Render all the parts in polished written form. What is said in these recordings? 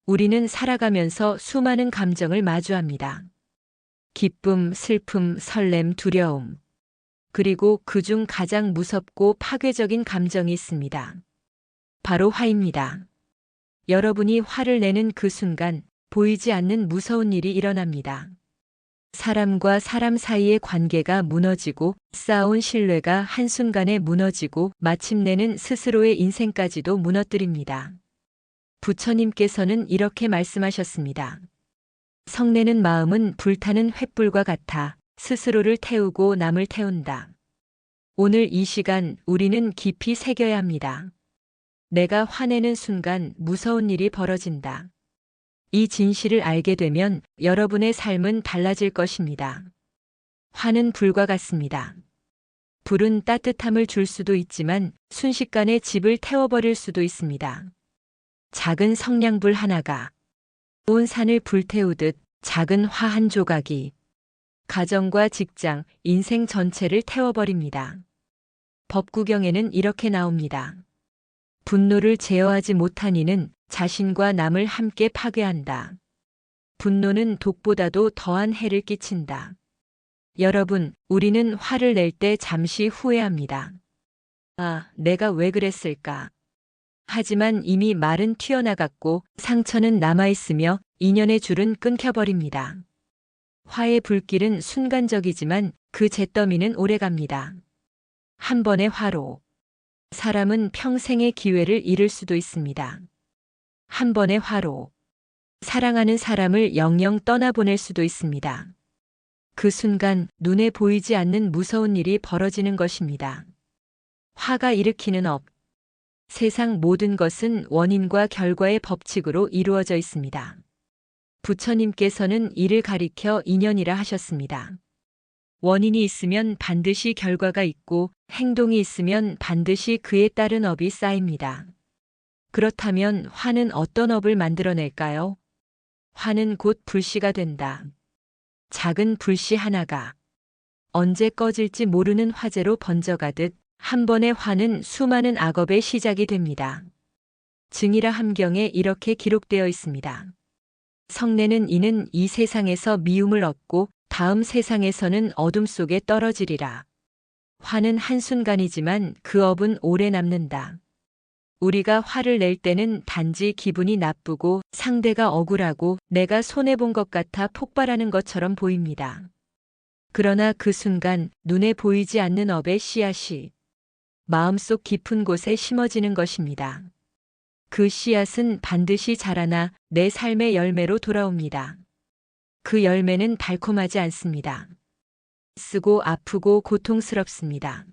우리는 살아가면서 수많은 감정을 마주합니다. 기쁨, 슬픔, 설렘, 두려움. 그리고 그중 가장 무섭고 파괴적인 감정이 있습니다. 바로 화입니다. 여러분이 화를 내는 그 순간 보이지 않는 무서운 일이 일어납니다. 사람과 사람 사이의 관계가 무너지고 쌓아온 신뢰가 한순간에 무너지고 마침내는 스스로의 인생까지도 무너뜨립니다. 부처님께서는 이렇게 말씀하셨습니다. 성내는 마음은 불타는 횃불과 같아 스스로를 태우고 남을 태운다. 오늘 이 시간 우리는 깊이 새겨야 합니다. 내가 화내는 순간 무서운 일이 벌어진다. 이 진실을 알게 되면 여러분의 삶은 달라질 것입니다. 화는 불과 같습니다. 불은 따뜻함을 줄 수도 있지만 순식간에 집을 태워버릴 수도 있습니다. 작은 성냥불 하나가 온 산을 불태우듯 작은 화 한 조각이 가정과 직장, 인생 전체를 태워버립니다. 법구경에는 이렇게 나옵니다. 분노를 제어하지 못한 이는 자신과 남을 함께 파괴한다. 분노는 독보다도 더한 해를 끼친다. 여러분, 우리는 화를 낼 때 잠시 후회합니다. 아, 내가 왜 그랬을까? 하지만 이미 말은 튀어나갔고 상처는 남아있으며 인연의 줄은 끊겨버립니다. 화의 불길은 순간적이지만 그 잿더미는 오래갑니다. 한 번의 화로 사람은 평생의 기회를 잃을 수도 있습니다. 한 번의 화로 사랑하는 사람을 영영 떠나보낼 수도 있습니다. 그 순간 눈에 보이지 않는 무서운 일이 벌어지는 것입니다. 화가 일으키는 업. 세상 모든 것은 원인과 결과의 법칙으로 이루어져 있습니다. 부처님께서는 이를 가리켜 인연이라 하셨습니다. 원인이 있으면 반드시 결과가 있고 행동이 있으면 반드시 그에 따른 업이 쌓입니다. 그렇다면 화는 어떤 업을 만들어낼까요? 화는 곧 불씨가 된다. 작은 불씨 하나가 언제 꺼질지 모르는 화재로 번져가듯 한 번의 화는 수많은 악업의 시작이 됩니다. 증이라 함경에 이렇게 기록되어 있습니다. 성내는 이는 이 세상에서 미움을 얻고 다음 세상에서는 어둠 속에 떨어지리라. 화는 한순간이지만 그 업은 오래 남는다. 우리가 화를 낼 때는 단지 기분이 나쁘고 상대가 억울하고 내가 손해본 것 같아 폭발하는 것처럼 보입니다. 그러나 그 순간 눈에 보이지 않는 업의 씨앗이 마음속 깊은 곳에 심어지는 것입니다. 그 씨앗은 반드시 자라나 내 삶의 열매로 돌아옵니다. 그 열매는 달콤하지 않습니다. 쓰고 아프고 고통스럽습니다.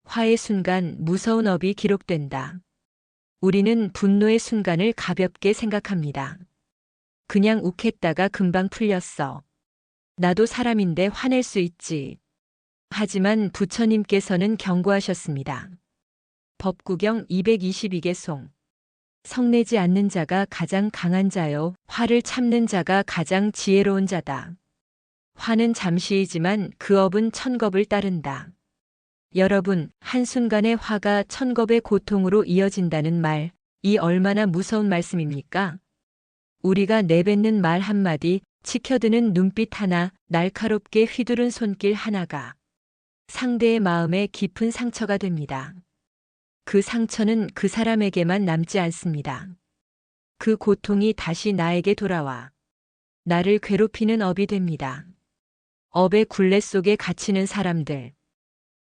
화의 순간 무서운 업이 기록된다. 우리는 분노의 순간을 가볍게 생각합니다. 그냥 욱했다가 금방 풀렸어. 나도 사람인데 화낼 수 있지. 하지만 부처님께서는 경고하셨습니다. 법구경 222개송. 성내지 않는 자가 가장 강한 자요. 화를 참는 자가 가장 지혜로운 자다. 화는 잠시이지만 그 업은 천겁을 따른다. 여러분, 한순간의 화가 천겁의 고통으로 이어진다는 말, 이 얼마나 무서운 말씀입니까? 우리가 내뱉는 말 한마디, 치켜드는 눈빛 하나, 날카롭게 휘두른 손길 하나가 상대의 마음에 깊은 상처가 됩니다. 그 상처는 그 사람에게만 남지 않습니다. 그 고통이 다시 나에게 돌아와 나를 괴롭히는 업이 됩니다. 업의 굴레 속에 갇히는 사람들.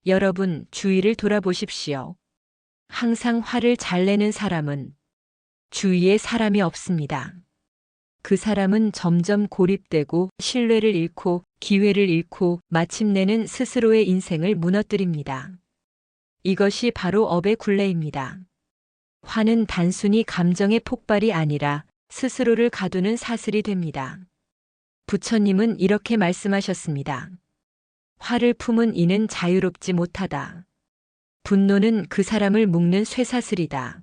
여러분, 주위를 돌아보십시오. 항상 화를 잘 내는 사람은 주위에 사람이 없습니다. 그 사람은 점점 고립되고 신뢰를 잃고 기회를 잃고 마침내는 스스로의 인생을 무너뜨립니다. 이것이 바로 업의 굴레입니다. 화는 단순히 감정의 폭발이 아니라 스스로를 가두는 사슬이 됩니다. 부처님은 이렇게 말씀하셨습니다. 화를 품은 이는 자유롭지 못하다. 분노는 그 사람을 묶는 쇠사슬이다.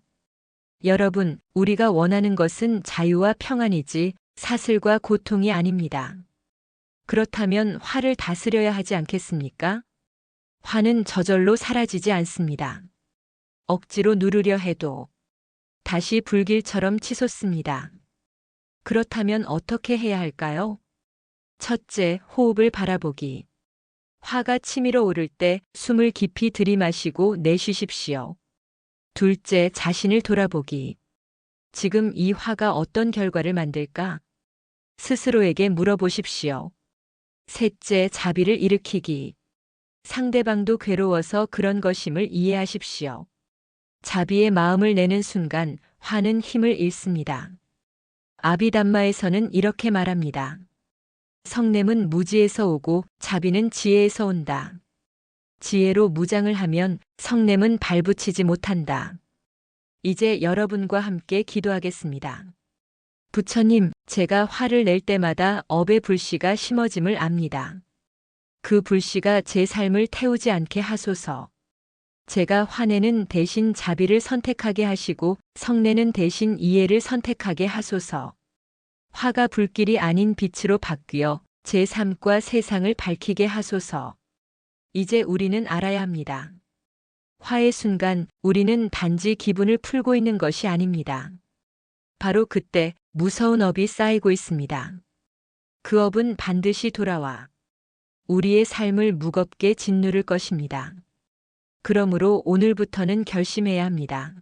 여러분, 우리가 원하는 것은 자유와 평안이지 사슬과 고통이 아닙니다. 그렇다면 화를 다스려야 하지 않겠습니까? 화는 저절로 사라지지 않습니다. 억지로 누르려 해도 다시 불길처럼 치솟습니다. 그렇다면 어떻게 해야 할까요? 첫째, 호흡을 바라보기. 화가 치밀어 오를 때 숨을 깊이 들이마시고 내쉬십시오. 둘째, 자신을 돌아보기. 지금 이 화가 어떤 결과를 만들까? 스스로에게 물어보십시오. 셋째, 자비를 일으키기. 상대방도 괴로워서 그런 것임을 이해하십시오. 자비의 마음을 내는 순간 화는 힘을 잃습니다. 아비담마에서는 이렇게 말합니다. 성냄은 무지에서 오고 자비는 지혜에서 온다. 지혜로 무장을 하면 성냄은 발붙이지 못한다. 이제 여러분과 함께 기도하겠습니다. 부처님, 제가 화를 낼 때마다 업의 불씨가 심어짐을 압니다. 그 불씨가 제 삶을 태우지 않게 하소서. 제가 화내는 대신 자비를 선택하게 하시고 성내는 대신 이해를 선택하게 하소서. 화가 불길이 아닌 빛으로 바뀌어 제 삶과 세상을 밝히게 하소서. 이제 우리는 알아야 합니다. 화의 순간 우리는 단지 기분을 풀고 있는 것이 아닙니다. 바로 그때 무서운 업이 쌓이고 있습니다. 그 업은 반드시 돌아와 우리의 삶을 무겁게 짓누를 것입니다. 그러므로 오늘부터는 결심해야 합니다.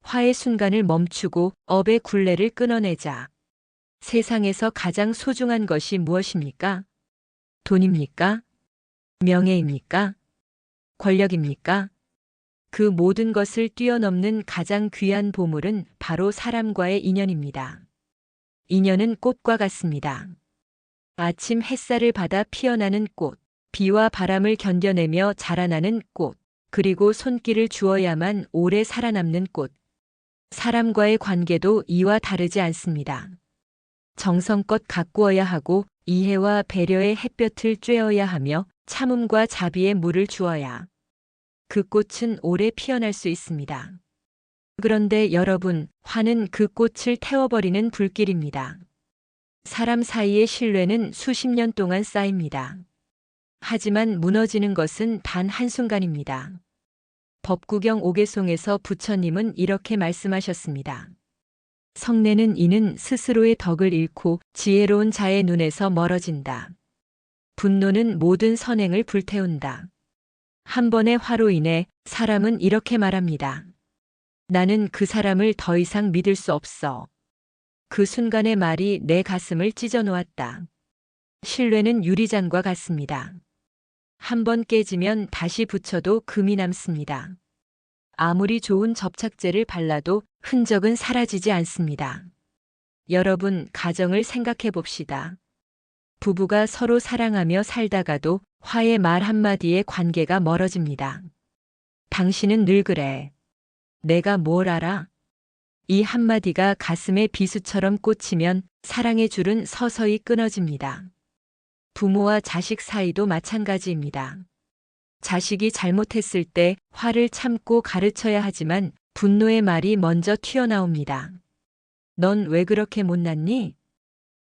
화의 순간을 멈추고 업의 굴레를 끊어내자. 세상에서 가장 소중한 것이 무엇입니까? 돈입니까? 명예입니까? 권력입니까? 그 모든 것을 뛰어넘는 가장 귀한 보물은 바로 사람과의 인연입니다. 인연은 꽃과 같습니다. 아침 햇살을 받아 피어나는 꽃, 비와 바람을 견뎌내며 자라나는 꽃, 그리고 손길을 주어야만 오래 살아남는 꽃. 사람과의 관계도 이와 다르지 않습니다. 정성껏 가꾸어야 하고 이해와 배려의 햇볕을 쬐어야 하며 참음과 자비의 물을 주어야 그 꽃은 오래 피어날 수 있습니다. 그런데 여러분, 화는 그 꽃을 태워버리는 불길입니다. 사람 사이의 신뢰는 수십 년 동안 쌓입니다. 하지만 무너지는 것은 단 한순간입니다. 법구경 옥외송에서 부처님은 이렇게 말씀하셨습니다. 성내는 이는 스스로의 덕을 잃고 지혜로운 자의 눈에서 멀어진다. 분노는 모든 선행을 불태운다. 한 번의 화로 인해 사람은 이렇게 말합니다. 나는 그 사람을 더 이상 믿을 수 없어. 그 순간의 말이 내 가슴을 찢어 놓았다. 신뢰는 유리잔과 같습니다. 한 번 깨지면 다시 붙여도 금이 남습니다. 아무리 좋은 접착제를 발라도 흔적은 사라지지 않습니다. 여러분, 가정을 생각해 봅시다. 부부가 서로 사랑하며 살다가도 화의 말 한마디에 관계가 멀어집니다. 당신은 늘 그래. 내가 뭘 알아? 이 한마디가 가슴에 비수처럼 꽂히면 사랑의 줄은 서서히 끊어집니다. 부모와 자식 사이도 마찬가지입니다. 자식이 잘못했을 때 화를 참고 가르쳐야 하지만 분노의 말이 먼저 튀어나옵니다. 넌 왜 그렇게 못났니?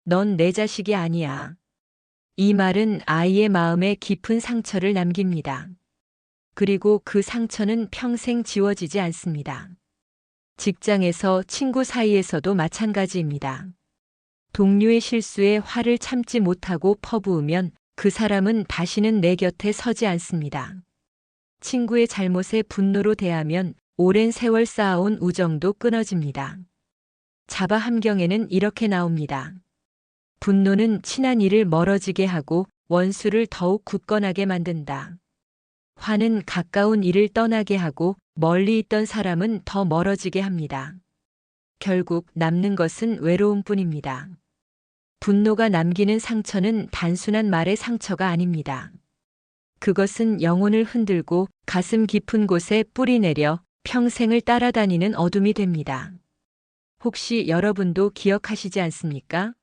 넌 내 자식이 아니야. 이 말은 아이의 마음에 깊은 상처를 남깁니다. 그리고 그 상처는 평생 지워지지 않습니다. 직장에서 친구 사이에서도 마찬가지입니다. 동료의 실수에 화를 참지 못하고 퍼부으면 그 사람은 다시는 내 곁에 서지 않습니다. 친구의 잘못에 분노로 대하면 오랜 세월 쌓아온 우정도 끊어집니다. 자바 함경에는 이렇게 나옵니다. 분노는 친한 이를 멀어지게 하고 원수를 더욱 굳건하게 만든다. 화는 가까운 이를 떠나게 하고 멀리 있던 사람은 더 멀어지게 합니다. 결국 남는 것은 외로움뿐입니다. 분노가 남기는 상처는 단순한 말의 상처가 아닙니다. 그것은 영혼을 흔들고 가슴 깊은 곳에 뿌리 내려 평생을 따라다니는 어둠이 됩니다. 혹시 여러분도 기억하시지 않습니까?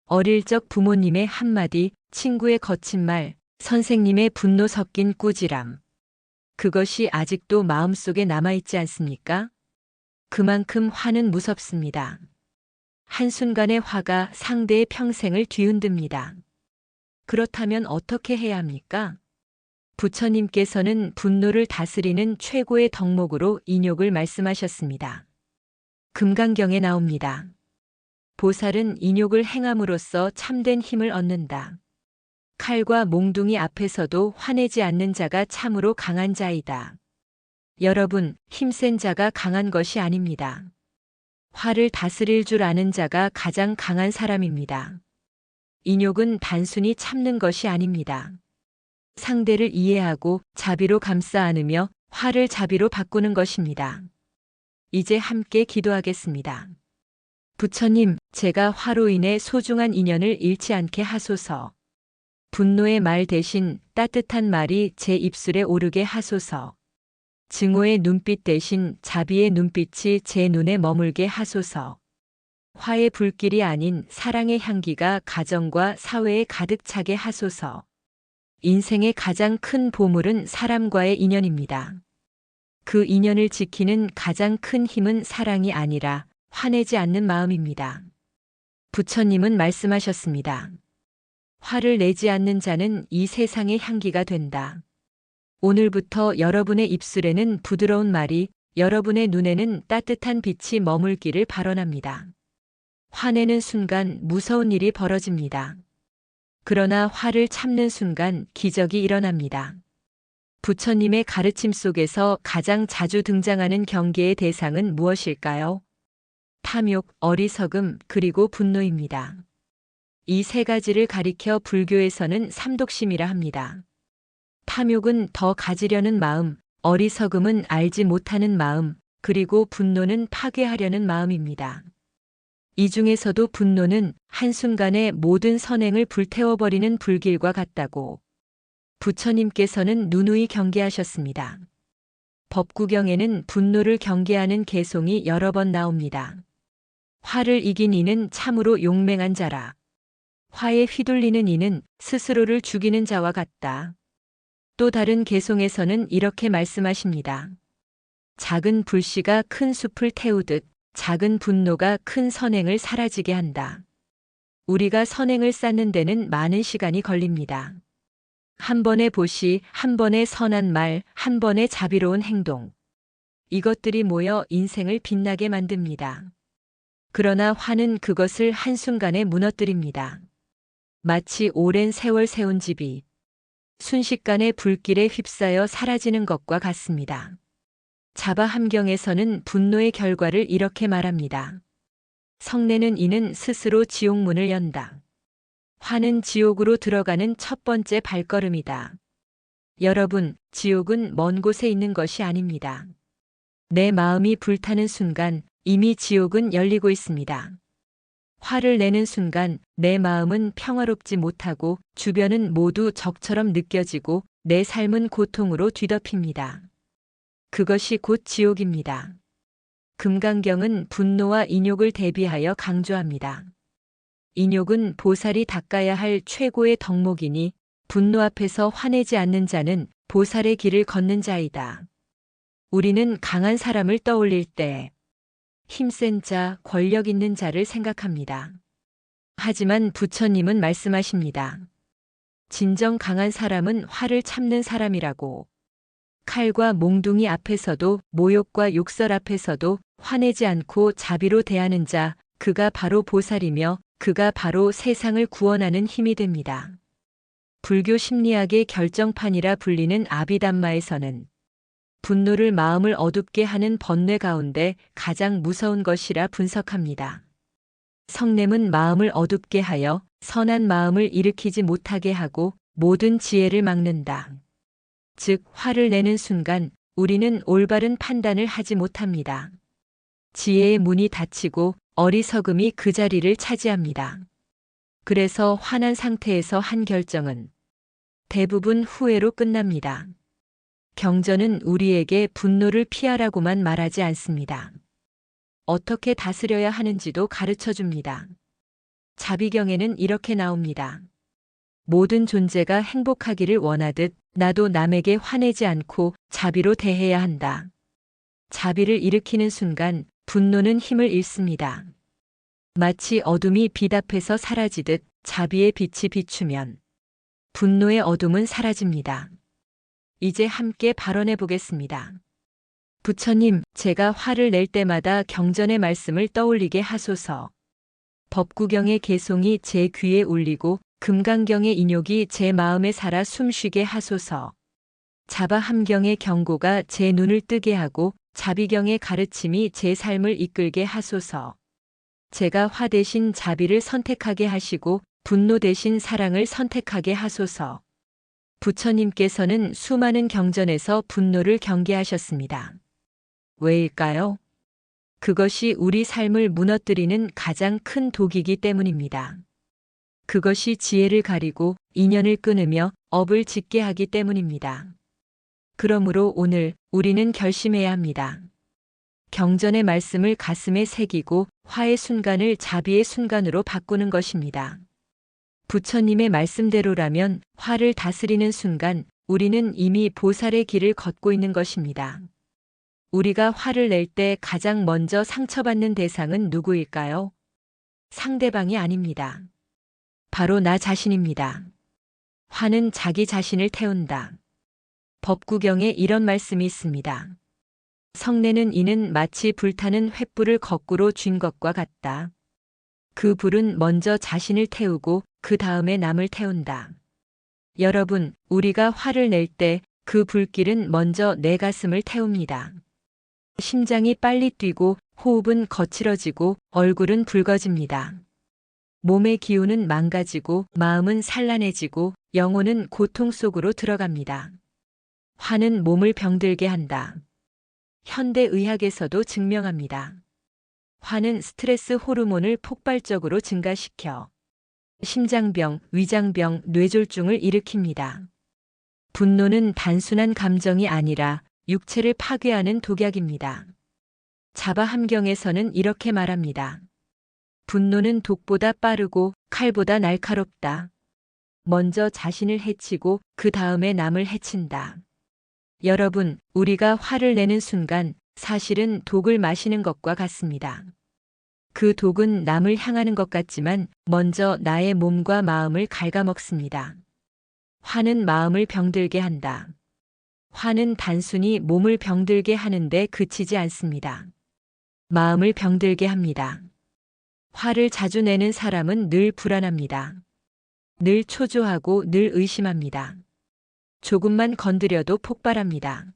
어릴 적 부모님의 한마디, 친구의 거친 말, 선생님의 분노 섞인 꾸지람. 그것이 아직도 마음속에 남아있지 않습니까? 그만큼 화는 무섭습니다. 한순간의 화가 상대의 평생을 뒤흔듭니다. 그렇다면 어떻게 해야 합니까? 부처님께서는 분노를 다스리는 최고의 덕목으로 인욕을 말씀하셨습니다. 금강경에 나옵니다. 보살은 인욕을 행함으로써 참된 힘을 얻는다. 칼과 몽둥이 앞에서도 화내지 않는 자가 참으로 강한 자이다. 여러분, 힘센 자가 강한 것이 아닙니다. 화를 다스릴 줄 아는 자가 가장 강한 사람입니다. 인욕은 단순히 참는 것이 아닙니다. 상대를 이해하고 자비로 감싸 안으며 화를 자비로 바꾸는 것입니다. 이제 함께 기도하겠습니다. 부처님, 제가 화로 인해 소중한 인연을 잃지 않게 하소서. 분노의 말 대신 따뜻한 말이 제 입술에 오르게 하소서. 증오의 눈빛 대신 자비의 눈빛이 제 눈에 머물게 하소서. 화의 불길이 아닌 사랑의 향기가 가정과 사회에 가득 차게 하소서. 인생의 가장 큰 보물은 사람과의 인연입니다. 그 인연을 지키는 가장 큰 힘은 사랑이 아니라 화내지 않는 마음입니다. 부처님은 말씀하셨습니다. 화를 내지 않는 자는 이 세상의 향기가 된다. 오늘부터 여러분의 입술에는 부드러운 말이, 여러분의 눈에는 따뜻한 빛이 머물기를 발언합니다. 화내는 순간 무서운 일이 벌어집니다. 그러나 화를 참는 순간 기적이 일어납니다. 부처님의 가르침 속에서 가장 자주 등장하는 경계의 대상은 무엇일까요? 탐욕, 어리석음, 그리고 분노입니다. 이 세 가지를 가리켜 불교에서는 삼독심이라 합니다. 탐욕은 더 가지려는 마음, 어리석음은 알지 못하는 마음, 그리고 분노는 파괴하려는 마음입니다. 이 중에서도 분노는 한순간에 모든 선행을 불태워버리는 불길과 같다고 부처님께서는 누누이 경계하셨습니다. 법구경에는 분노를 경계하는 개송이 여러 번 나옵니다. 화를 이긴 이는 참으로 용맹한 자라. 화에 휘둘리는 이는 스스로를 죽이는 자와 같다. 또 다른 개송에서는 이렇게 말씀하십니다. 작은 불씨가 큰 숲을 태우듯 작은 분노가 큰 선행을 사라지게 한다. 우리가 선행을 쌓는 데는 많은 시간이 걸립니다. 한 번의 보시, 한 번의 선한 말, 한 번의 자비로운 행동. 이것들이 모여 인생을 빛나게 만듭니다. 그러나 화는 그것을 한순간에 무너뜨립니다. 마치 오랜 세월 세운 집이 순식간에 불길에 휩싸여 사라지는 것과 같습니다. 자바 함경에서는 분노의 결과를 이렇게 말합니다. 성내는 이는 스스로 지옥문을 연다. 화는 지옥으로 들어가는 첫 번째 발걸음이다. 여러분, 지옥은 먼 곳에 있는 것이 아닙니다. 내 마음이 불타는 순간 이미 지옥은 열리고 있습니다. 화를 내는 순간 내 마음은 평화롭지 못하고 주변은 모두 적처럼 느껴지고 내 삶은 고통으로 뒤덮입니다. 그것이 곧 지옥입니다. 금강경은 분노와 인욕을 대비하여 강조합니다. 인욕은 보살이 닦아야 할 최고의 덕목이니 분노 앞에서 화내지 않는 자는 보살의 길을 걷는 자이다. 우리는 강한 사람을 떠올릴 때 힘센 자, 권력 있는 자를 생각합니다. 하지만 부처님은 말씀하십니다. 진정 강한 사람은 화를 참는 사람이라고. 칼과 몽둥이 앞에서도 모욕과 욕설 앞에서도 화내지 않고 자비로 대하는 자, 그가 바로 보살이며 그가 바로 세상을 구원하는 힘이 됩니다. 불교 심리학의 결정판이라 불리는 아비담마에서는 분노를 마음을 어둡게 하는 번뇌 가운데 가장 무서운 것이라 분석합니다. 성냄은 마음을 어둡게 하여 선한 마음을 일으키지 못하게 하고 모든 지혜를 막는다. 즉, 화를 내는 순간 우리는 올바른 판단을 하지 못합니다. 지혜의 문이 닫히고 어리석음이 그 자리를 차지합니다. 그래서 화난 상태에서 한 결정은 대부분 후회로 끝납니다. 경전은 우리에게 분노를 피하라고만 말하지 않습니다. 어떻게 다스려야 하는지도 가르쳐 줍니다. 자비경에는 이렇게 나옵니다. 모든 존재가 행복하기를 원하듯 나도 남에게 화내지 않고 자비로 대해야 한다. 자비를 일으키는 순간 분노는 힘을 잃습니다. 마치 어둠이 빛 앞에서 사라지듯 자비의 빛이 비추면 분노의 어둠은 사라집니다. 이제 함께 발언해 보겠습니다. 부처님, 제가 화를 낼 때마다 경전의 말씀을 떠올리게 하소서. 법구경의 개송이 제 귀에 울리고 금강경의 인욕이 제 마음에 살아 숨쉬게 하소서. 자바함경의 경고가 제 눈을 뜨게 하고 자비경의 가르침이 제 삶을 이끌게 하소서. 제가 화 대신 자비를 선택하게 하시고 분노 대신 사랑을 선택하게 하소서. 부처님께서는 수많은 경전에서 분노를 경계하셨습니다. 왜일까요? 그것이 우리 삶을 무너뜨리는 가장 큰 독이기 때문입니다. 그것이 지혜를 가리고 인연을 끊으며 업을 짓게 하기 때문입니다. 그러므로 오늘 우리는 결심해야 합니다. 경전의 말씀을 가슴에 새기고 화의 순간을 자비의 순간으로 바꾸는 것입니다. 부처님의 말씀대로라면 화를 다스리는 순간 우리는 이미 보살의 길을 걷고 있는 것입니다. 우리가 화를 낼 때 가장 먼저 상처받는 대상은 누구일까요? 상대방이 아닙니다. 바로 나 자신입니다. 화는 자기 자신을 태운다. 법구경에 이런 말씀이 있습니다. 성내는 이는 마치 불타는 횃불을 거꾸로 쥔 것과 같다. 그 불은 먼저 자신을 태우고 그 다음에 남을 태운다. 여러분, 우리가 화를 낼 때 그 불길은 먼저 내 가슴을 태웁니다. 심장이 빨리 뛰고 호흡은 거칠어지고 얼굴은 붉어집니다. 몸의 기운은 망가지고 마음은 산란해지고 영혼은 고통 속으로 들어갑니다. 화는 몸을 병들게 한다. 현대의학에서도 증명합니다. 화는 스트레스 호르몬을 폭발적으로 증가시켜 심장병, 위장병, 뇌졸중을 일으킵니다. 분노는 단순한 감정이 아니라 육체를 파괴하는 독약입니다. 자바함경에서는 이렇게 말합니다. 분노는 독보다 빠르고 칼보다 날카롭다. 먼저 자신을 해치고 그 다음에 남을 해친다. 여러분, 우리가 화를 내는 순간 사실은 독을 마시는 것과 같습니다. 그 독은 남을 향하는 것 같지만 먼저 나의 몸과 마음을 갉아먹습니다. 화는 마음을 병들게 한다. 화는 단순히 몸을 병들게 하는데 그치지 않습니다. 마음을 병들게 합니다. 화를 자주 내는 사람은 늘 불안합니다. 늘 초조하고 늘 의심합니다. 조금만 건드려도 폭발합니다.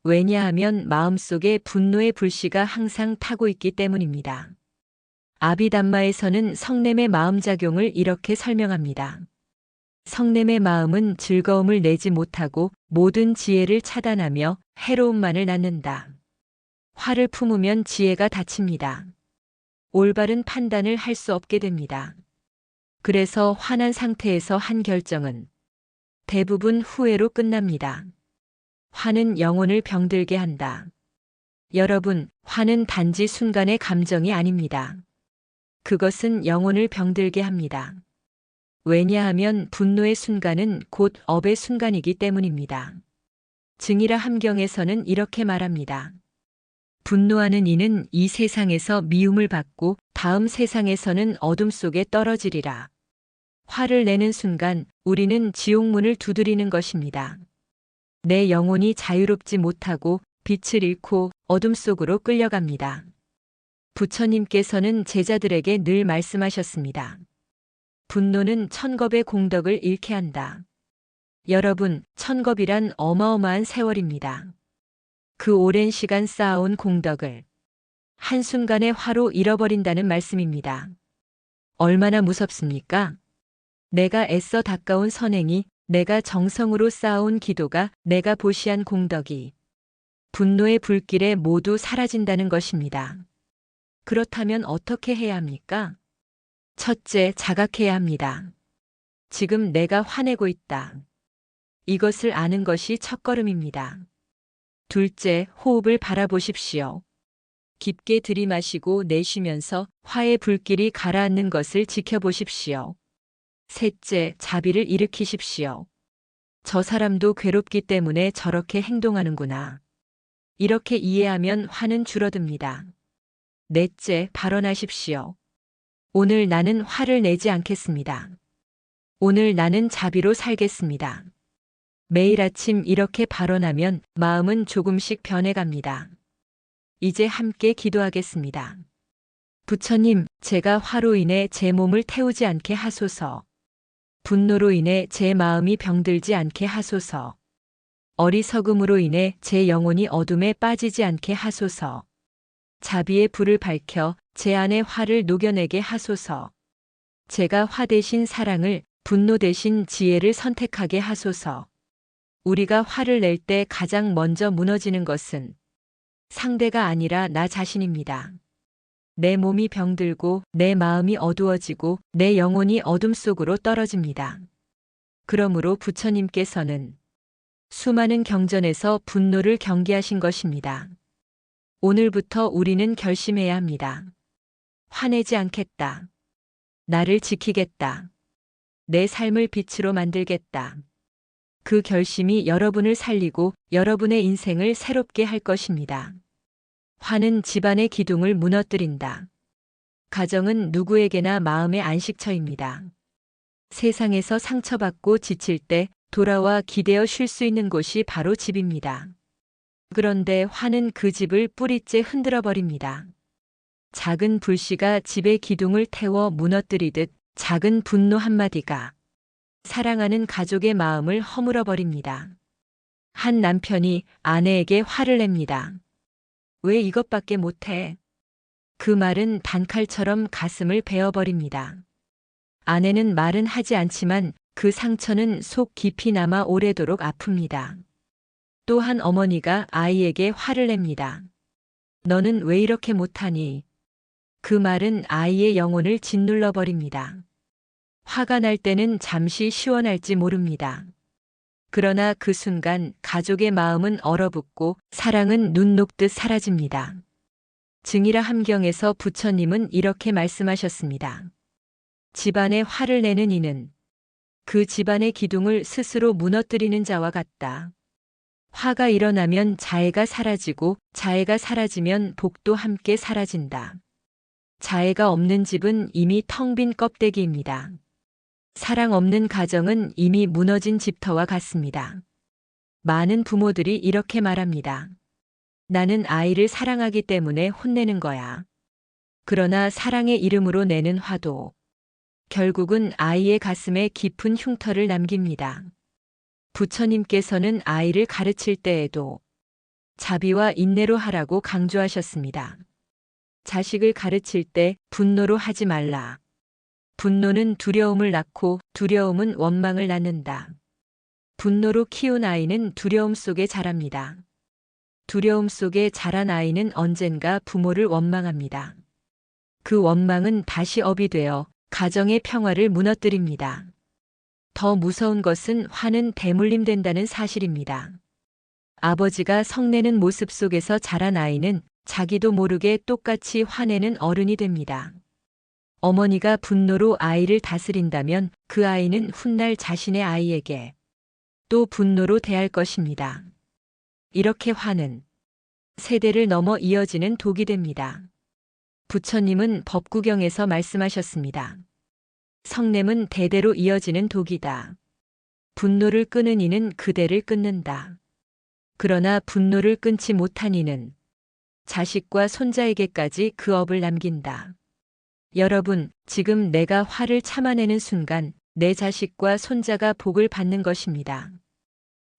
왜냐하면 마음속에 분노의 불씨가 항상 타고 있기 때문입니다. 아비담마에서는 성냄의 마음작용을 이렇게 설명합니다. 성냄의 마음은 즐거움을 내지 못하고 모든 지혜를 차단하며 해로움만을 낳는다. 화를 품으면 지혜가 닫힙니다. 올바른 판단을 할 수 없게 됩니다. 그래서 화난 상태에서 한 결정은 대부분 후회로 끝납니다. 화는 영혼을 병들게 한다. 여러분, 화는 단지 순간의 감정이 아닙니다. 그것은 영혼을 병들게 합니다. 왜냐하면 분노의 순간은 곧 업의 순간이기 때문입니다. 증이라 함경에서는 이렇게 말합니다. 분노하는 이는 이 세상에서 미움을 받고 다음 세상에서는 어둠 속에 떨어지리라. 화를 내는 순간 우리는 지옥문을 두드리는 것입니다. 내 영혼이 자유롭지 못하고 빛을 잃고 어둠 속으로 끌려갑니다. 부처님께서는 제자들에게 늘 말씀하셨습니다. 분노는 천겁의 공덕을 잃게 한다. 여러분, 천겁이란 어마어마한 세월입니다. 그 오랜 시간 쌓아온 공덕을 한순간의 화로 잃어버린다는 말씀입니다. 얼마나 무섭습니까? 내가 애써 닦아온 선행이, 내가 정성으로 쌓아온 기도가, 내가 보시한 공덕이 분노의 불길에 모두 사라진다는 것입니다. 그렇다면 어떻게 해야 합니까? 첫째, 자각해야 합니다. 지금 내가 화내고 있다. 이것을 아는 것이 첫걸음입니다. 둘째, 호흡을 바라보십시오. 깊게 들이마시고 내쉬면서 화의 불길이 가라앉는 것을 지켜보십시오. 셋째, 자비를 일으키십시오. 저 사람도 괴롭기 때문에 저렇게 행동하는구나. 이렇게 이해하면 화는 줄어듭니다. 넷째, 발언하십시오. 오늘 나는 화를 내지 않겠습니다. 오늘 나는 자비로 살겠습니다. 매일 아침 이렇게 발언하면 마음은 조금씩 변해갑니다. 이제 함께 기도하겠습니다. 부처님, 제가 화로 인해 제 몸을 태우지 않게 하소서. 분노로 인해 제 마음이 병들지 않게 하소서. 어리석음으로 인해 제 영혼이 어둠에 빠지지 않게 하소서. 자비의 불을 밝혀 제 안의 화를 녹여내게 하소서. 제가 화 대신 사랑을, 분노 대신 지혜를 선택하게 하소서. 우리가 화를 낼 때 가장 먼저 무너지는 것은 상대가 아니라 나 자신입니다. 내 몸이 병들고 내 마음이 어두워지고 내 영혼이 어둠 속으로 떨어집니다. 그러므로 부처님께서는 수많은 경전에서 분노를 경계하신 것입니다. 오늘부터 우리는 결심해야 합니다. 화내지 않겠다. 나를 지키겠다. 내 삶을 빛으로 만들겠다. 그 결심이 여러분을 살리고 여러분의 인생을 새롭게 할 것입니다. 화는 집안의 기둥을 무너뜨린다. 가정은 누구에게나 마음의 안식처입니다. 세상에서 상처받고 지칠 때 돌아와 기대어 쉴 수 있는 곳이 바로 집입니다. 그런데 화는 그 집을 뿌리째 흔들어 버립니다. 작은 불씨가 집의 기둥을 태워 무너뜨리듯 작은 분노 한마디가 사랑하는 가족의 마음을 허물어 버립니다. 한 남편이 아내에게 화를 냅니다. 왜 이것밖에 못해? 그 말은 단칼처럼 가슴을 베어버립니다. 아내는 말은 하지 않지만 그 상처는 속 깊이 남아 오래도록 아픕니다. 또 한 어머니가 아이에게 화를 냅니다. 너는 왜 이렇게 못하니? 그 말은 아이의 영혼을 짓눌러 버립니다. 화가 날 때는 잠시 시원할지 모릅니다. 그러나 그 순간 가족의 마음은 얼어붙고 사랑은 눈 녹듯 사라집니다. 증이라 함경에서 부처님은 이렇게 말씀하셨습니다. 집안에 화를 내는 이는 그 집안의 기둥을 스스로 무너뜨리는 자와 같다. 화가 일어나면 자애가 사라지고 자애가 사라지면 복도 함께 사라진다. 자애가 없는 집은 이미 텅 빈 껍데기입니다. 사랑 없는 가정은 이미 무너진 집터와 같습니다. 많은 부모들이 이렇게 말합니다. 나는 아이를 사랑하기 때문에 혼내는 거야. 그러나 사랑의 이름으로 내는 화도 결국은 아이의 가슴에 깊은 흉터를 남깁니다. 부처님께서는 아이를 가르칠 때에도 자비와 인내로 하라고 강조하셨습니다. 자식을 가르칠 때 분노로 하지 말라. 분노는 두려움을 낳고 두려움은 원망을 낳는다. 분노로 키운 아이는 두려움 속에 자랍니다. 두려움 속에 자란 아이는 언젠가 부모를 원망합니다. 그 원망은 다시 업이 되어 가정의 평화를 무너뜨립니다. 더 무서운 것은 화는 대물림된다는 사실입니다. 아버지가 성내는 모습 속에서 자란 아이는 자기도 모르게 똑같이 화내는 어른이 됩니다. 어머니가 분노로 아이를 다스린다면 그 아이는 훗날 자신의 아이에게 또 분노로 대할 것입니다. 이렇게 화는 세대를 넘어 이어지는 독이 됩니다. 부처님은 법구경에서 말씀하셨습니다. 성냄은 대대로 이어지는 독이다. 분노를 끄는 이는 그대를 끊는다. 그러나 분노를 끊지 못한 이는 자식과 손자에게까지 그 업을 남긴다. 여러분, 지금 내가 화를 참아내는 순간 내 자식과 손자가 복을 받는 것입니다.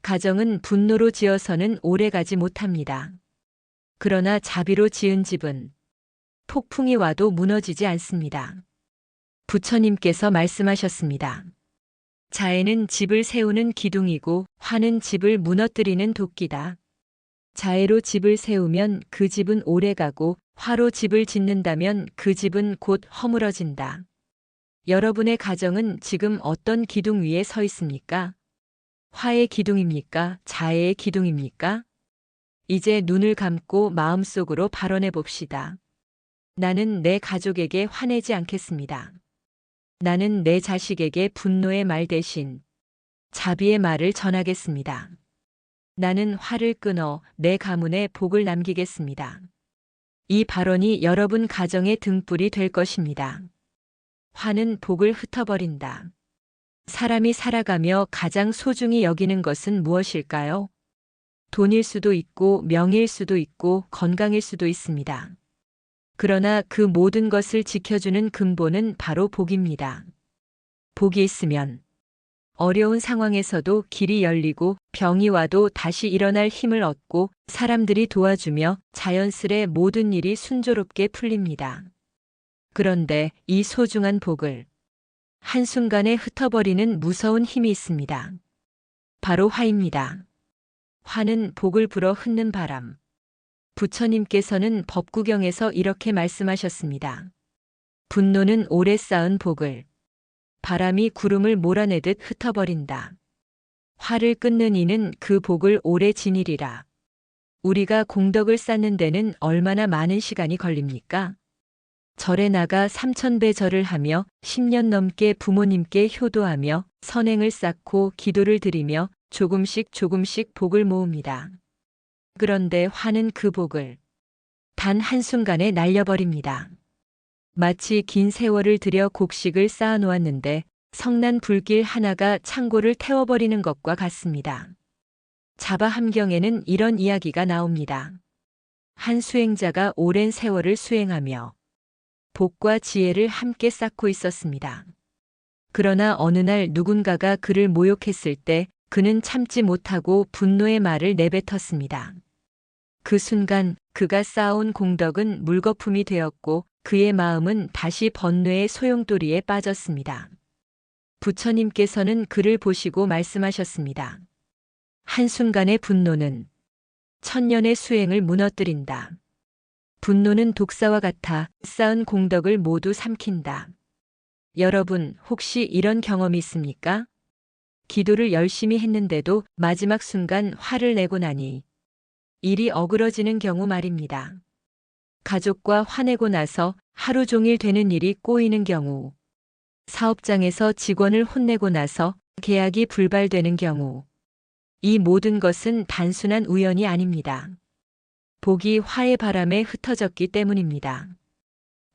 가정은 분노로 지어서는 오래가지 못합니다. 그러나 자비로 지은 집은 폭풍이 와도 무너지지 않습니다. 부처님께서 말씀하셨습니다. 자애는 집을 세우는 기둥이고 화는 집을 무너뜨리는 도끼다. 자애로 집을 세우면 그 집은 오래가고 화로 집을 짓는다면 그 집은 곧 허물어진다. 여러분의 가정은 지금 어떤 기둥 위에 서 있습니까? 화의 기둥입니까? 자애의 기둥입니까? 이제 눈을 감고 마음속으로 발언해 봅시다. 나는 내 가족에게 화내지 않겠습니다. 나는 내 자식에게 분노의 말 대신 자비의 말을 전하겠습니다. 나는 화를 끊어 내 가문에 복을 남기겠습니다. 이 발언이 여러분 가정의 등불이 될 것입니다. 화는 복을 흩어버린다. 사람이 살아가며 가장 소중히 여기는 것은 무엇일까요? 돈일 수도 있고 명예일 수도 있고 건강일 수도 있습니다. 그러나 그 모든 것을 지켜주는 근본은 바로 복입니다. 복이 있으면 어려운 상황에서도 길이 열리고 병이 와도 다시 일어날 힘을 얻고 사람들이 도와주며 자연스레 모든 일이 순조롭게 풀립니다. 그런데 이 소중한 복을 한순간에 흩어버리는 무서운 힘이 있습니다. 바로 화입니다. 화는 복을 불어 흩는 바람. 부처님께서는 법구경에서 이렇게 말씀하셨습니다. 분노는 오래 쌓은 복을 바람이 구름을 몰아내듯 흩어버린다. 화를 끊는 이는 그 복을 오래 지니리라. 우리가 공덕을 쌓는 데는 얼마나 많은 시간이 걸립니까? 절에 나가 3000배 절을 하며 10년 넘게 부모님께 효도하며 선행을 쌓고 기도를 드리며 조금씩 조금씩 복을 모읍니다. 그런데 화는 그 복을 단 한순간에 날려버립니다. 마치 긴 세월을 들여 곡식을 쌓아 놓았는데 성난 불길 하나가 창고를 태워버리는 것과 같습니다. 자바함경에는 이런 이야기가 나옵니다. 한 수행자가 오랜 세월을 수행하며 복과 지혜를 함께 쌓고 있었습니다. 그러나 어느 날 누군가가 그를 모욕했을 때 그는 참지 못하고 분노의 말을 내뱉었습니다. 그 순간 그가 쌓아온 공덕은 물거품이 되었고 그의 마음은 다시 번뇌의 소용돌이에 빠졌습니다. 부처님께서는 그를 보시고 말씀하셨습니다. 한순간의 분노는 천년의 수행을 무너뜨린다. 분노는 독사와 같아 쌓은 공덕을 모두 삼킨다. 여러분, 혹시 이런 경험이 있습니까? 기도를 열심히 했는데도 마지막 순간 화를 내고 나니 일이 어그러지는 경우 말입니다. 가족과 화내고 나서 하루 종일 되는 일이 꼬이는 경우, 사업장에서 직원을 혼내고 나서 계약이 불발되는 경우, 이 모든 것은 단순한 우연이 아닙니다. 복이 화의 바람에 흩어졌기 때문입니다.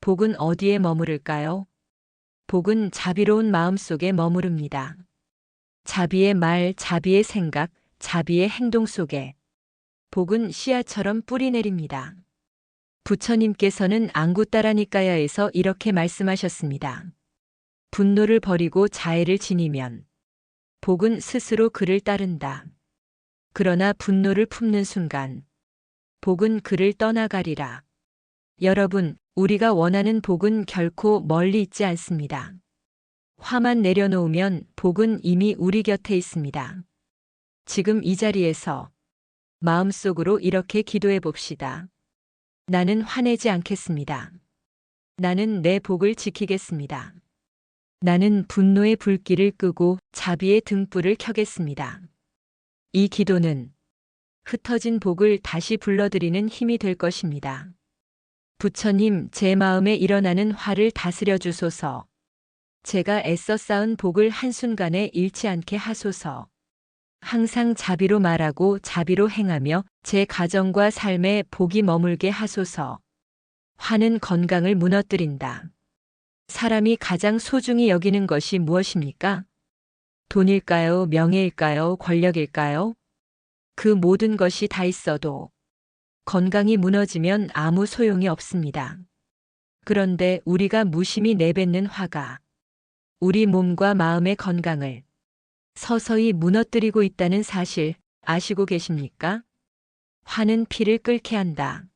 복은 어디에 머무를까요? 복은 자비로운 마음 속에 머무릅니다. 자비의 말, 자비의 생각, 자비의 행동 속에 복은 씨앗처럼 뿌리 내립니다. 부처님께서는 앙구따라니까야에서 이렇게 말씀하셨습니다. 분노를 버리고 자애를 지니면 복은 스스로 그를 따른다. 그러나 분노를 품는 순간 복은 그를 떠나가리라. 여러분, 우리가 원하는 복은 결코 멀리 있지 않습니다. 화만 내려놓으면 복은 이미 우리 곁에 있습니다. 지금 이 자리에서 마음속으로 이렇게 기도해 봅시다. 나는 화내지 않겠습니다. 나는 내 복을 지키겠습니다. 나는 분노의 불길을 끄고 자비의 등불을 켜겠습니다. 이 기도는 흩어진 복을 다시 불러들이는 힘이 될 것입니다. 부처님, 제 마음에 일어나는 화를 다스려 주소서. 제가 애써 쌓은 복을 한순간에 잃지 않게 하소서. 항상 자비로 말하고 자비로 행하며 제 가정과 삶에 복이 머물게 하소서. 화는 건강을 무너뜨린다. 사람이 가장 소중히 여기는 것이 무엇입니까? 돈일까요? 명예일까요? 권력일까요? 그 모든 것이 다 있어도 건강이 무너지면 아무 소용이 없습니다. 그런데 우리가 무심히 내뱉는 화가 우리 몸과 마음의 건강을 서서히 무너뜨리고 있다는 사실 아시고 계십니까? 화는 피를 끓게 한다.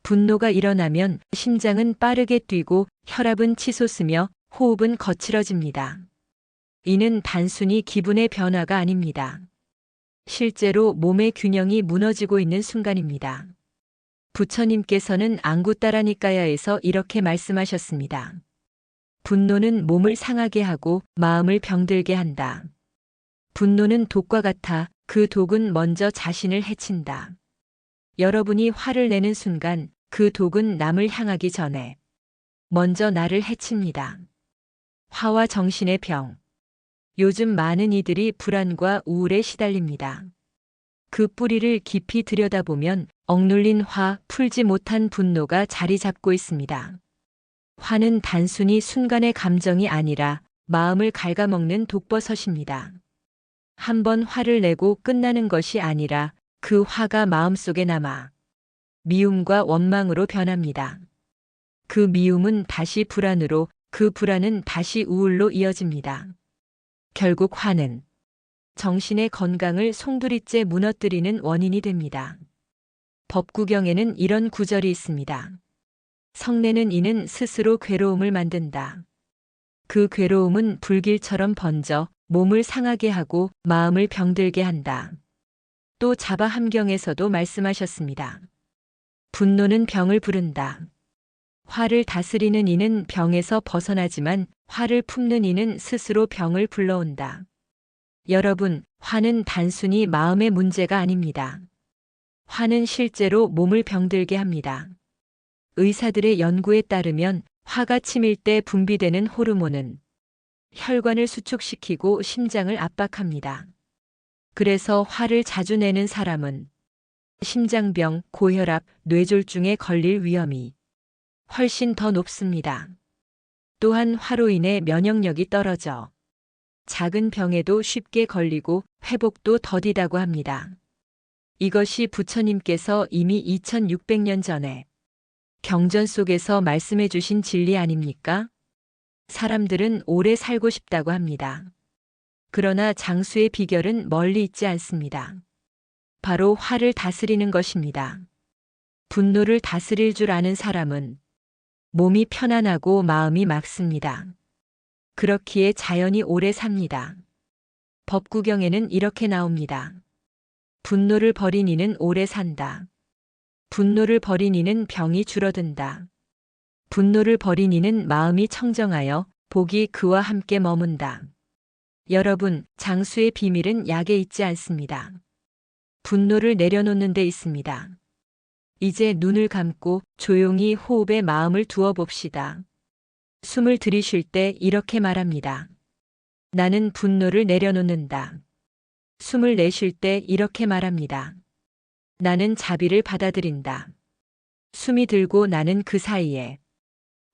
분노가 일어나면 심장은 빠르게 뛰고 혈압은 치솟으며 호흡은 거칠어집니다. 이는 단순히 기분의 변화가 아닙니다. 실제로 몸의 균형이 무너지고 있는 순간입니다. 부처님께서는 앙구따라니까야에서 이렇게 말씀하셨습니다. 분노는 몸을 상하게 하고 마음을 병들게 한다. 분노는 독과 같아 그 독은 먼저 자신을 해친다. 여러분이 화를 내는 순간 그 독은 남을 향하기 전에 먼저 나를 해칩니다. 화와 정신의 병. 요즘 많은 이들이 불안과 우울에 시달립니다. 그 뿌리를 깊이 들여다보면 억눌린 화, 풀지 못한 분노가 자리 잡고 있습니다. 화는 단순히 순간의 감정이 아니라 마음을 갉아먹는 독버섯입니다. 한 번 화를 내고 끝나는 것이 아니라 그 화가 마음속에 남아 미움과 원망으로 변합니다. 그 미움은 다시 불안으로, 그 불안은 다시 우울로 이어집니다. 결국 화는 정신의 건강을 송두리째 무너뜨리는 원인이 됩니다. 법구경에는 이런 구절이 있습니다. 성내는 이는 스스로 괴로움을 만든다. 그 괴로움은 불길처럼 번져 몸을 상하게 하고 마음을 병들게 한다. 또 자바함경에서도 말씀하셨습니다. 분노는 병을 부른다. 화를 다스리는 이는 병에서 벗어나지만 화를 품는 이는 스스로 병을 불러온다. 여러분, 화는 단순히 마음의 문제가 아닙니다. 화는 실제로 몸을 병들게 합니다. 의사들의 연구에 따르면 화가 치밀 때 분비되는 호르몬은 혈관을 수축시키고 심장을 압박합니다. 그래서 화를 자주 내는 사람은 심장병, 고혈압, 뇌졸중에 걸릴 위험이 훨씬 더 높습니다. 또한 화로 인해 면역력이 떨어져 작은 병에도 쉽게 걸리고 회복도 더디다고 합니다. 이것이 부처님께서 이미 2600년 전에 경전 속에서 말씀해 주신 진리 아닙니까? 사람들은 오래 살고 싶다고 합니다. 그러나 장수의 비결은 멀리 있지 않습니다. 바로 화를 다스리는 것입니다. 분노를 다스릴 줄 아는 사람은 몸이 편안하고 마음이 맑습니다. 그렇기에 자연히 오래 삽니다. 법구경에는 이렇게 나옵니다. 분노를 버린 이는 오래 산다. 분노를 버린 이는 병이 줄어든다. 분노를 버린 이는 마음이 청정하여 복이 그와 함께 머문다. 여러분, 장수의 비밀은 약에 있지 않습니다. 분노를 내려놓는 데 있습니다. 이제 눈을 감고 조용히 호흡에 마음을 두어 봅시다. 숨을 들이쉴 때 이렇게 말합니다. 나는 분노를 내려놓는다. 숨을 내쉴 때 이렇게 말합니다. 나는 자비를 받아들인다. 숨이 들고 나는 그 사이에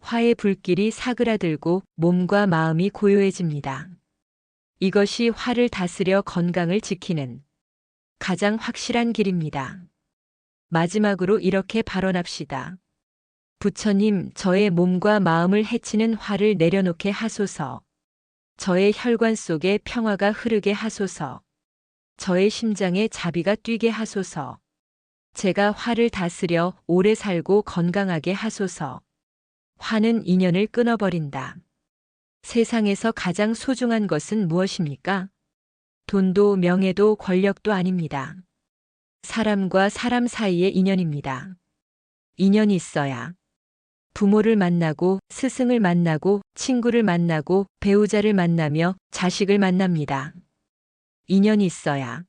화의 불길이 사그라들고 몸과 마음이 고요해집니다. 이것이 화를 다스려 건강을 지키는 가장 확실한 길입니다. 마지막으로 이렇게 발언합시다. 부처님, 저의 몸과 마음을 해치는 화를 내려놓게 하소서. 저의 혈관 속에 평화가 흐르게 하소서. 저의 심장에 자비가 뛰게 하소서. 제가 화를 다스려 오래 살고 건강하게 하소서. 화는 인연을 끊어버린다. 세상에서 가장 소중한 것은 무엇입니까? 돈도 명예도 권력도 아닙니다. 사람과 사람 사이의 인연입니다. 인연이 있어야 부모를 만나고 스승을 만나고 친구를 만나고 배우자를 만나며 자식을 만납니다. 인연이 있어야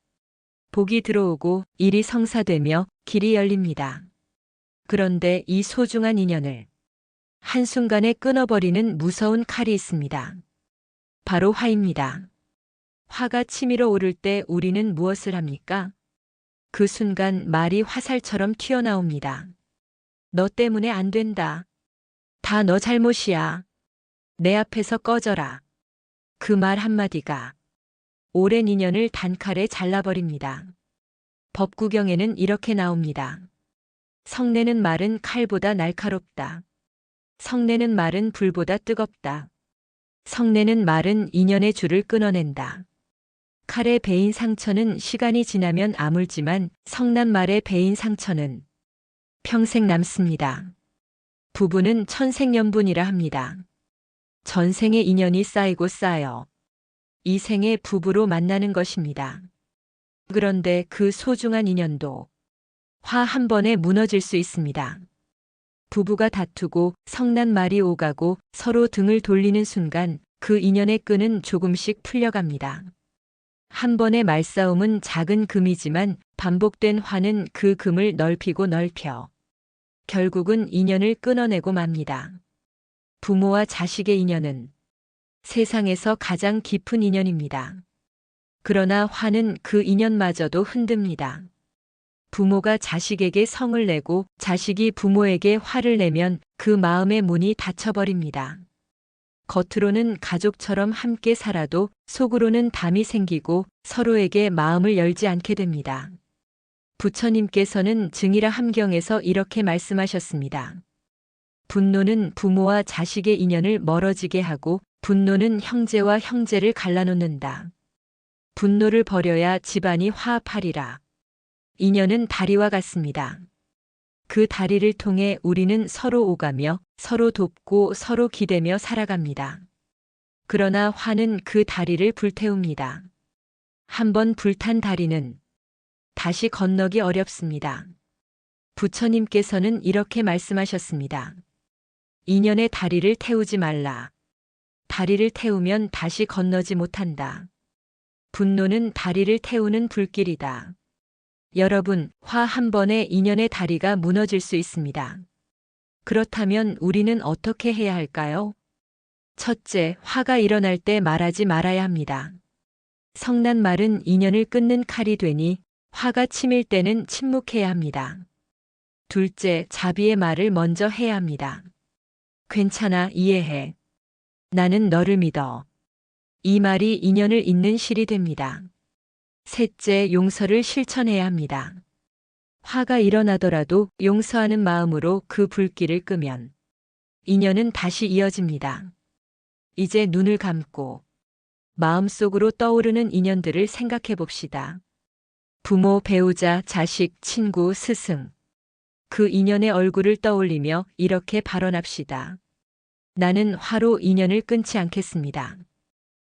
복이 들어오고 일이 성사되며 길이 열립니다. 그런데 이 소중한 인연을 한순간에 끊어버리는 무서운 칼이 있습니다. 바로 화입니다. 화가 치밀어 오를 때 우리는 무엇을 합니까? 그 순간 말이 화살처럼 튀어나옵니다. 너 때문에 안 된다. 다 너 잘못이야. 내 앞에서 꺼져라. 그 말 한마디가 오랜 인연을 단칼에 잘라버립니다. 법구경에는 이렇게 나옵니다. 성내는 말은 칼보다 날카롭다. 성내는 말은 불보다 뜨겁다. 성내는 말은 인연의 줄을 끊어낸다. 칼에 베인 상처는 시간이 지나면 아물지만 성난 말에 베인 상처는 평생 남습니다. 부부는 천생연분이라 합니다. 전생의 인연이 쌓이고 쌓여 이 생에 부부로 만나는 것입니다. 그런데 그 소중한 인연도 화 한 번에 무너질 수 있습니다. 부부가 다투고 성난 말이 오가고 서로 등을 돌리는 순간 그 인연의 끈은 조금씩 풀려갑니다. 한 번의 말싸움은 작은 금이지만 반복된 화는 그 금을 넓히고 넓혀 결국은 인연을 끊어내고 맙니다. 부모와 자식의 인연은 세상에서 가장 깊은 인연입니다. 그러나 화는 그 인연마저도 흔듭니다. 부모가 자식에게 성을 내고 자식이 부모에게 화를 내면 그 마음의 문이 닫혀버립니다. 겉으로는 가족처럼 함께 살아도 속으로는 담이 생기고 서로에게 마음을 열지 않게 됩니다. 부처님께서는 증이라 함경에서 이렇게 말씀하셨습니다. 분노는 부모와 자식의 인연을 멀어지게 하고 분노는 형제와 형제를 갈라놓는다. 분노를 버려야 집안이 화합하리라. 인연은 다리와 같습니다. 그 다리를 통해 우리는 서로 오가며 서로 돕고 서로 기대며 살아갑니다. 그러나 화는 그 다리를 불태웁니다. 한번 불탄 다리는 다시 건너기 어렵습니다. 부처님께서는 이렇게 말씀하셨습니다. 인연의 다리를 태우지 말라. 다리를 태우면 다시 건너지 못한다. 분노는 다리를 태우는 불길이다. 여러분, 화 한 번에 인연의 다리가 무너질 수 있습니다. 그렇다면 우리는 어떻게 해야 할까요? 첫째, 화가 일어날 때 말하지 말아야 합니다. 성난 말은 인연을 끊는 칼이 되니 화가 치밀 때는 침묵해야 합니다. 둘째, 자비의 말을 먼저 해야 합니다. 괜찮아, 이해해. 나는 너를 믿어. 이 말이 인연을 잇는 실이 됩니다. 셋째, 용서를 실천해야 합니다. 화가 일어나더라도 용서하는 마음으로 그 불길을 끄면 인연은 다시 이어집니다. 이제 눈을 감고 마음속으로 떠오르는 인연들을 생각해 봅시다. 부모, 배우자, 자식, 친구, 스승. 그 인연의 얼굴을 떠올리며 이렇게 발언합시다. 나는 화로 인연을 끊지 않겠습니다.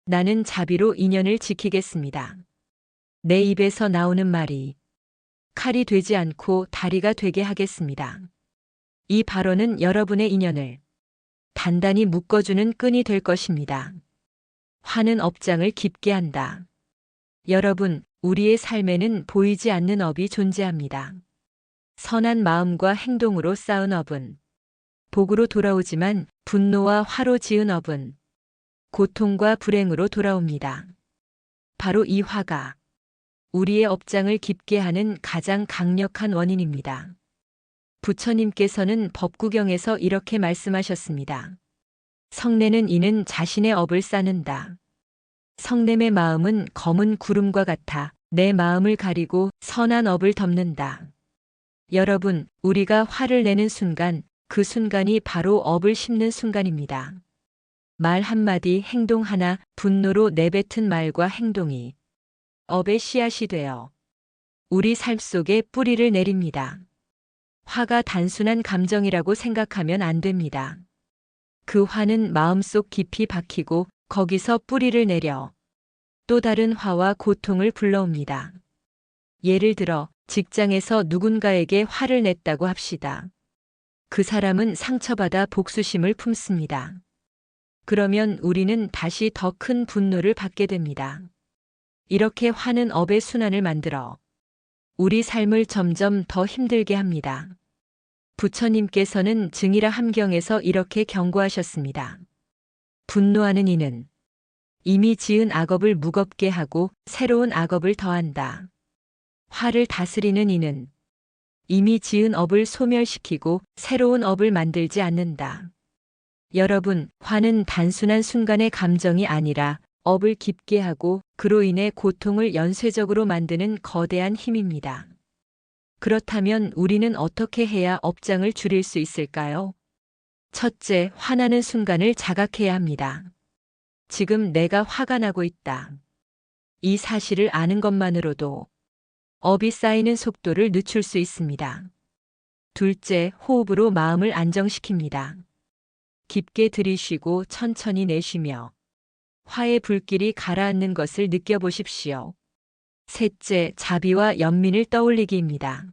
나는 자비로 인연을 지키겠습니다. 내 입에서 나오는 말이 칼이 되지 않고 다리가 되게 하겠습니다. 이 발언은 여러분의 인연을 단단히 묶어주는 끈이 될 것입니다. 화는 업장을 깊게 한다. 여러분, 우리의 삶에는 보이지 않는 업이 존재합니다. 선한 마음과 행동으로 쌓은 업은 복으로 돌아오지만 분노와 화로 지은 업은 고통과 불행으로 돌아옵니다. 바로 이 화가 우리의 업장을 깊게 하는 가장 강력한 원인입니다. 부처님께서는 법구경에서 이렇게 말씀하셨습니다. 성내는 이는 자신의 업을 쌓는다. 성냄의 마음은 검은 구름과 같아 내 마음을 가리고 선한 업을 덮는다. 여러분, 우리가 화를 내는 순간, 그 순간이 바로 업을 심는 순간입니다. 말 한마디, 행동 하나, 분노로 내뱉은 말과 행동이 업의 씨앗이 되어 우리 삶 속에 뿌리를 내립니다. 화가 단순한 감정이라고 생각하면 안 됩니다. 그 화는 마음속 깊이 박히고 거기서 뿌리를 내려 또 다른 화와 고통을 불러옵니다. 예를 들어 직장에서 누군가에게 화를 냈다고 합시다. 그 사람은 상처받아 복수심을 품습니다. 그러면 우리는 다시 더 큰 분노를 받게 됩니다. 이렇게 화는 업의 순환을 만들어 우리 삶을 점점 더 힘들게 합니다. 부처님께서는 증이라 함경에서 이렇게 경고하셨습니다. 분노하는 이는 이미 지은 악업을 무겁게 하고 새로운 악업을 더한다. 화를 다스리는 이는 이미 지은 업을 소멸시키고 새로운 업을 만들지 않는다. 여러분, 화는 단순한 순간의 감정이 아니라 업을 깊게 하고 그로 인해 고통을 연쇄적으로 만드는 거대한 힘입니다. 그렇다면 우리는 어떻게 해야 업장을 줄일 수 있을까요? 첫째, 화나는 순간을 자각해야 합니다. 지금 내가 화가 나고 있다. 이 사실을 아는 것만으로도 업이 쌓이는 속도를 늦출 수 있습니다. 둘째, 호흡으로 마음을 안정시킵니다. 깊게 들이쉬고 천천히 내쉬며 화의 불길이 가라앉는 것을 느껴보십시오. 셋째, 자비와 연민을 떠올리기입니다.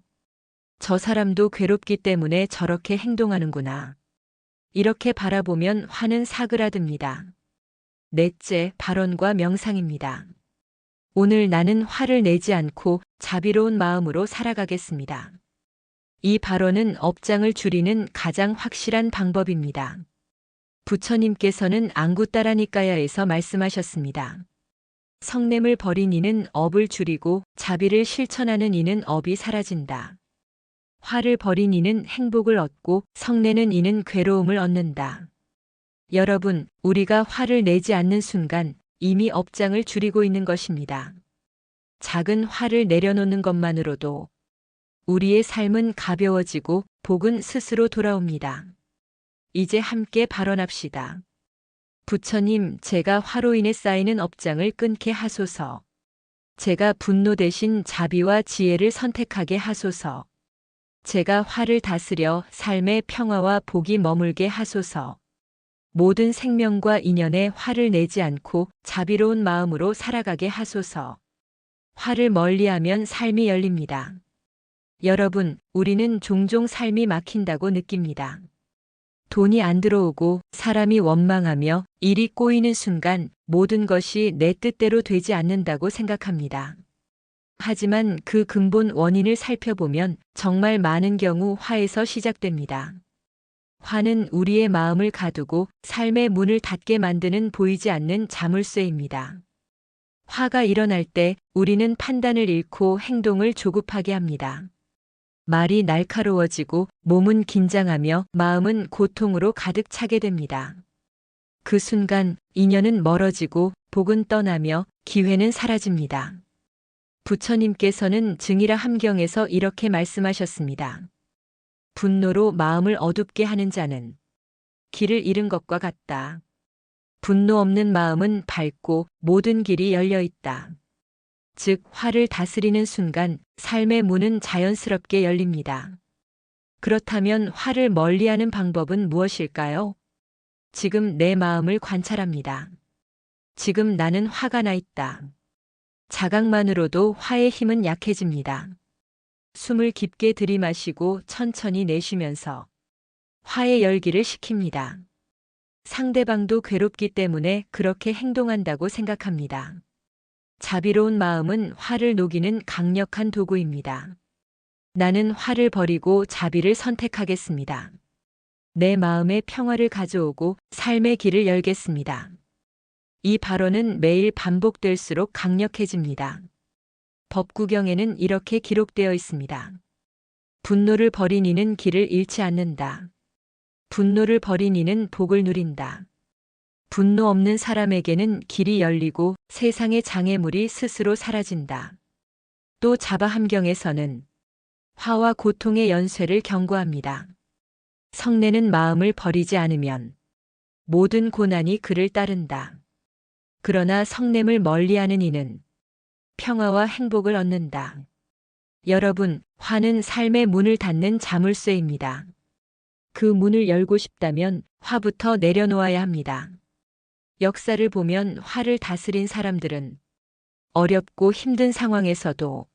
저 사람도 괴롭기 때문에 저렇게 행동하는구나. 이렇게 바라보면 화는 사그라듭니다. 넷째, 발언과 명상입니다. 오늘 나는 화를 내지 않고 자비로운 마음으로 살아가겠습니다. 이 발언은 업장을 줄이는 가장 확실한 방법입니다. 부처님께서는 앙구따라니까야에서 말씀하셨습니다. 성냄을 버린 이는 업을 줄이고 자비를 실천하는 이는 업이 사라진다. 화를 버린 이는 행복을 얻고 성내는 이는 괴로움을 얻는다. 여러분, 우리가 화를 내지 않는 순간 이미 업장을 줄이고 있는 것입니다. 작은 화를 내려놓는 것만으로도 우리의 삶은 가벼워지고 복은 스스로 돌아옵니다. 이제 함께 발언합시다. 부처님, 제가 화로 인해 쌓이는 업장을 끊게 하소서. 제가 분노 대신 자비와 지혜를 선택하게 하소서. 제가 화를 다스려 삶의 평화와 복이 머물게 하소서. 모든 생명과 인연에 화를 내지 않고 자비로운 마음으로 살아가게 하소서. 화를 멀리하면 삶이 열립니다. 여러분, 우리는 종종 삶이 막힌다고 느낍니다. 돈이 안 들어오고 사람이 원망하며 일이 꼬이는 순간 모든 것이 내 뜻대로 되지 않는다고 생각합니다. 하지만 그 근본 원인을 살펴보면 정말 많은 경우 화에서 시작됩니다. 화는 우리의 마음을 가두고 삶의 문을 닫게 만드는 보이지 않는 자물쇠입니다. 화가 일어날 때 우리는 판단을 잃고 행동을 조급하게 합니다. 말이 날카로워지고 몸은 긴장하며 마음은 고통으로 가득 차게 됩니다. 그 순간 인연은 멀어지고 복은 떠나며 기회는 사라집니다. 부처님께서는 증이라 함경에서 이렇게 말씀하셨습니다. 분노로 마음을 어둡게 하는 자는 길을 잃은 것과 같다. 분노 없는 마음은 밝고 모든 길이 열려 있다. 즉, 화를 다스리는 순간 삶의 문은 자연스럽게 열립니다. 그렇다면 화를 멀리하는 방법은 무엇일까요? 지금 내 마음을 관찰합니다. 지금 나는 화가 나 있다. 자각만으로도 화의 힘은 약해집니다. 숨을 깊게 들이마시고 천천히 내쉬면서 화의 열기를 식힙니다. 상대방도 괴롭기 때문에 그렇게 행동한다고 생각합니다. 자비로운 마음은 화를 녹이는 강력한 도구입니다. 나는 화를 버리고 자비를 선택하겠습니다. 내 마음에 평화를 가져오고 삶의 길을 열겠습니다. 이 발언은 매일 반복될수록 강력해집니다. 법구경에는 이렇게 기록되어 있습니다. 분노를 버린 이는 길을 잃지 않는다. 분노를 버린 이는 복을 누린다. 분노 없는 사람에게는 길이 열리고 세상의 장애물이 스스로 사라진다. 또 자바함경에서는 화와 고통의 연쇄를 경고합니다. 성내는 마음을 버리지 않으면 모든 고난이 그를 따른다. 그러나 성냄을 멀리하는 이는 평화와 행복을 얻는다. 여러분, 화는 삶의 문을 닫는 자물쇠입니다. 그 문을 열고 싶다면 화부터 내려놓아야 합니다. 역사를 보면 화를 다스린 사람들은 어렵고 힘든 상황에서도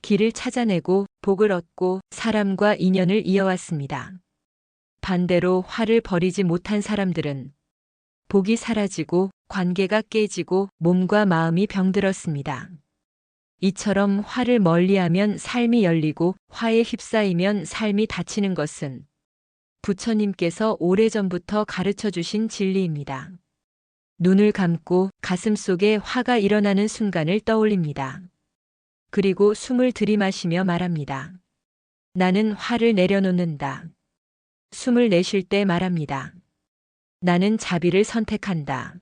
길을 찾아내고 복을 얻고 사람과 인연을 이어왔습니다. 반대로 화를 버리지 못한 사람들은 복이 사라지고 관계가 깨지고 몸과 마음이 병들었습니다. 이처럼 화를 멀리하면 삶이 열리고 화에 휩싸이면 삶이 닫히는 것은 부처님께서 오래전부터 가르쳐 주신 진리입니다. 눈을 감고 가슴속에 화가 일어나는 순간을 떠올립니다. 그리고 숨을 들이마시며 말합니다. 나는 화를 내려놓는다. 숨을 내쉴 때 말합니다. 나는 자비를 선택한다.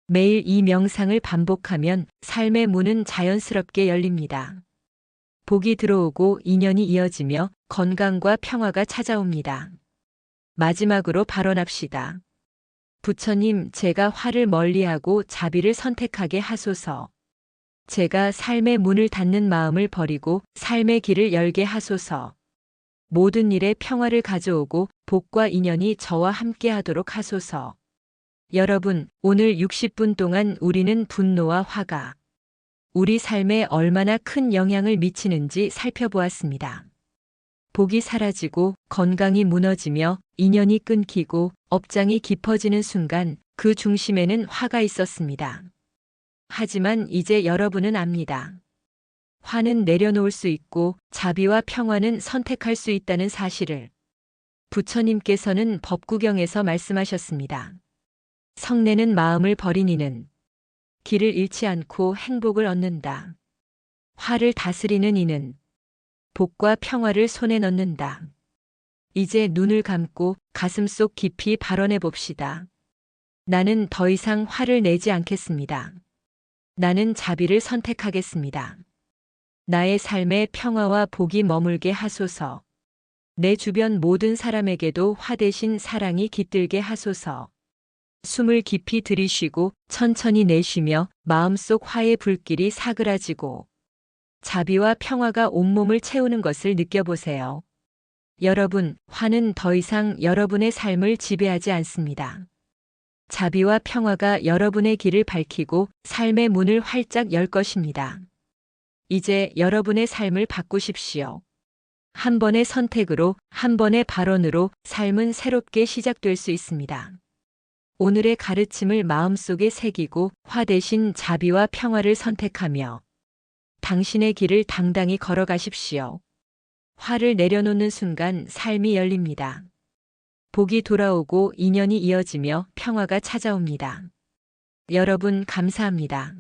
매일 이 명상을 반복하면 삶의 문은 자연스럽게 열립니다. 복이 들어오고 인연이 이어지며 건강과 평화가 찾아옵니다. 마지막으로 발언합시다. 부처님, 제가 화를 멀리하고 자비를 선택하게 하소서. 제가 삶의 문을 닫는 마음을 버리고 삶의 길을 열게 하소서. 모든 일에 평화를 가져오고 복과 인연이 저와 함께 하도록 하소서. 여러분, 오늘 60분 동안 우리는 분노와 화가 우리 삶에 얼마나 큰 영향을 미치는지 살펴보았습니다. 복이 사라지고 건강이 무너지며 인연이 끊기고 업장이 깊어지는 순간 그 중심에는 화가 있었습니다. 하지만 이제 여러분은 압니다. 화는 내려놓을 수 있고 자비와 평화는 선택할 수 있다는 사실을 부처님께서는 법구경에서 말씀하셨습니다. 성내는 마음을 버린 이는 길을 잃지 않고 행복을 얻는다. 화를 다스리는 이는 복과 평화를 손에 넣는다. 이제 눈을 감고 가슴속 깊이 발언해 봅시다. 나는 더 이상 화를 내지 않겠습니다. 나는 자비를 선택하겠습니다. 나의 삶에 평화와 복이 머물게 하소서. 내 주변 모든 사람에게도 화 대신 사랑이 깃들게 하소서. 숨을 깊이 들이쉬고 천천히 내쉬며 마음속 화의 불길이 사그라지고 자비와 평화가 온몸을 채우는 것을 느껴보세요. 여러분, 화는 더 이상 여러분의 삶을 지배하지 않습니다. 자비와 평화가 여러분의 길을 밝히고 삶의 문을 활짝 열 것입니다. 이제 여러분의 삶을 바꾸십시오. 한 번의 선택으로, 한 번의 발언으로 삶은 새롭게 시작될 수 있습니다. 오늘의 가르침을 마음속에 새기고 화 대신 자비와 평화를 선택하며 당신의 길을 당당히 걸어가십시오. 화를 내려놓는 순간 삶이 열립니다. 복이 돌아오고 인연이 이어지며 평화가 찾아옵니다. 여러분 감사합니다.